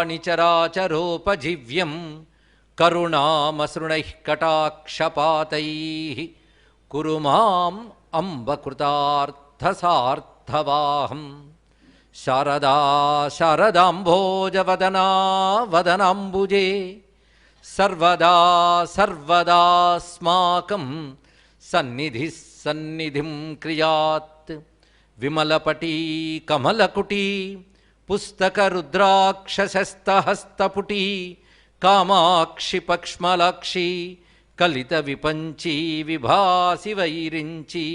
ప్రాణిచరాచరోపజీవ్యం కరుణామసృణైః కటాక్షపాతైః కురు మాం అంబకృతార్థసార్థవాహం. శారదా శారదాంభోజవదనా వదనాంబుజే సర్వదా సర్వదాస్మాకం సన్నిధి సన్నిధిం క్రియాత్. విమలపటీ కమలకుటీ పుస్తకరుద్రాక్షసస్తహస్తపుటీ కామాక్షి పక్ష్మలాక్షి కలిత విపంచీ విభాసి వైరించి.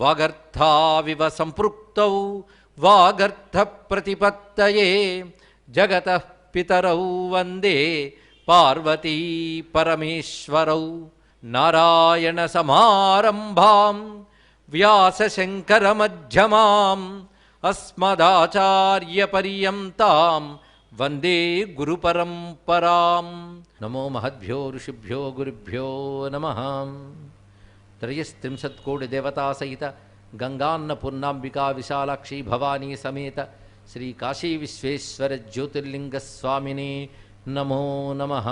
వాగర్థావివ సంపృక్తౌ వాగర్థ ప్రతిపత్తయే జగతః పితరౌ వందే పార్వతీ పరమేశ్వరౌ. నారాయణ సమారంభాం వ్యాసశంకరమధ్యమాం అస్మదాచార్యపర్యంతాం వందే గురుపరంపరాం. నమో మహద్భ్యో ఋషిభ్యో గురుభ్యో నమః. త్రయస్త్రింశత్కోటి దేవతా సహిత గంగాన్నపూర్ణాంబికా విశాలాక్షి భవానీ సమేత శ్రీ కాశీ విశ్వేశ్వర జ్యోతిర్లింగ స్వామిని నమో నమః.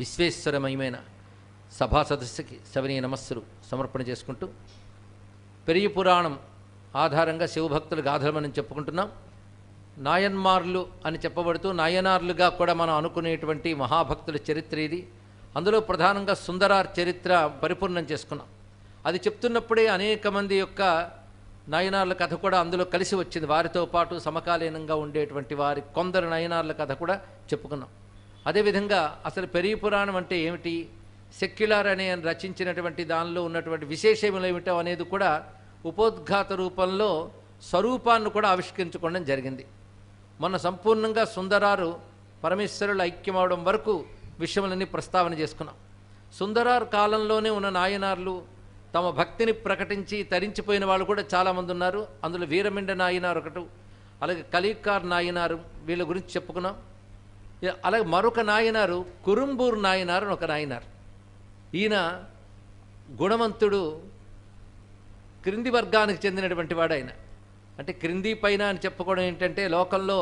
విశ్వేశ్వరమయమైన సభా సదస్సుకి సవినీయ నమస్సులు సమర్పణ చేసుకుంటూ పెరియ పురాణం ఆధారంగా శివభక్తుల గాథలు మనం చెప్పుకుంటున్నాం. నాయన్మార్లు అని చెప్పబడుతూ నాయనార్లుగా కూడా మనం అనుకునేటువంటి మహాభక్తుల చరిత్ర ఇది. అందులో ప్రధానంగా సుందరార్ చరిత్ర పరిపూర్ణం చేసుకున్నాం. అది చెప్తున్నప్పుడే అనేక మంది యొక్క నాయనార్ల కథ కూడా అందులో కలిసి వచ్చింది. వారితో పాటు సమకాలీనంగా ఉండేటువంటి వారి కొందరు నాయనార్ల కథ కూడా చెప్పుకున్నాం. అదేవిధంగా అసలు పెరియ పురాణం అంటే ఏమిటి, సెక్యులర్ అనే రచించినటువంటి దానిలో ఉన్నటువంటి విశేషములు ఏమిటో అనేది కూడా ఉపోద్ఘాత రూపంలో స్వరూపాన్ని కూడా ఆవిష్కరించుకోవడం జరిగింది. మొన్న సంపూర్ణంగా సుందరారు పరమేశ్వరులు ఐక్యమవడం వరకు విషయములన్నీ ప్రస్తావన చేసుకున్నాం. సుందరార్ కాలంలోనే ఉన్న నాయనార్లు తమ భక్తిని ప్రకటించి తరించిపోయిన వాళ్ళు కూడా చాలామంది ఉన్నారు. అందులో వీరమిండ నాయనారు ఒకటి, అలాగే కలికార్ నాయనారు, వీళ్ళ గురించి చెప్పుకున్నాం. అలాగే మరొక నాయనారు కురుంబూరు నాయనారు అని ఒక నాయనారు. ఈయన గుణవంతుడు, క్రింది వర్గానికి చెందినటువంటి వాడు. ఆయన అంటే క్రింది పైన అని చెప్పుకోవడం ఏంటంటే లోకంలో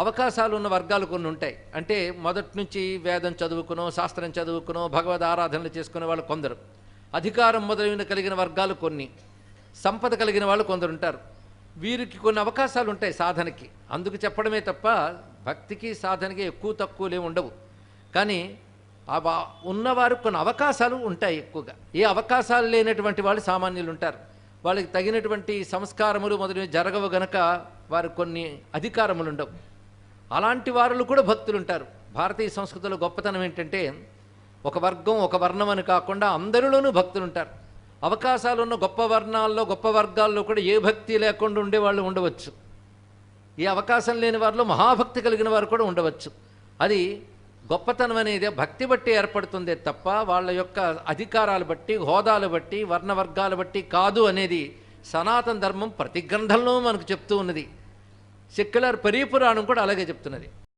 అవకాశాలు ఉన్న వర్గాలు కొన్ని ఉంటాయి. అంటే మొదటి నుంచి వేదం చదువుకునో శాస్త్రం చదువుకునో భగవద్ ఆరాధనలు చేసుకునే వాళ్ళు కొందరు, అధికారం మొదలైన కలిగిన వర్గాలు కొన్ని, సంపద కలిగిన వాళ్ళు కొందరు ఉంటారు. వీరికి కొన్ని అవకాశాలు ఉంటాయి సాధనకి. అందుకు చెప్పడమే తప్ప భక్తికి సాధనకి ఎక్కువ తక్కువలే ఉండవు. కానీ ఉన్నవారు కొన్ని అవకాశాలు ఉంటాయి ఎక్కువగా. ఏ అవకాశాలు లేనటువంటి వాళ్ళు సామాన్యులు ఉంటారు. వాళ్ళకి తగినటువంటి సంస్కారములు మొదలైన జరగవు గనక వారు కొన్ని అధికారములు ఉండవు. అలాంటి వారు కూడా భక్తులు ఉంటారు. భారతీయ సంస్కృతిలో గొప్పతనం ఏంటంటే ఒక వర్గం ఒక వర్ణం అని కాకుండా అందరిలోనూ భక్తులు ఉంటారు. అవకాశాలు ఉన్న గొప్ప వర్ణాల్లో గొప్ప వర్గాల్లో కూడా ఏ భక్తి లేకుండా ఉండేవాళ్ళు ఉండవచ్చు. ఏ అవకాశం లేని వారిలో మహాభక్తి కలిగిన వారు కూడా ఉండవచ్చు. అది గొప్పతనం అనేది భక్తి బట్టి ఏర్పడుతుందే తప్ప వాళ్ళ యొక్క అధికారాలు బట్టి, హోదాలు బట్టి, వర్ణవర్గాలు బట్టి కాదు అనేది సనాతన ధర్మం ప్రతి గ్రంథంలో మనకు చెప్తూ ఉన్నది. సెక్యులర్ పెరియ పురాణం కూడా అలాగే చెప్తున్నది.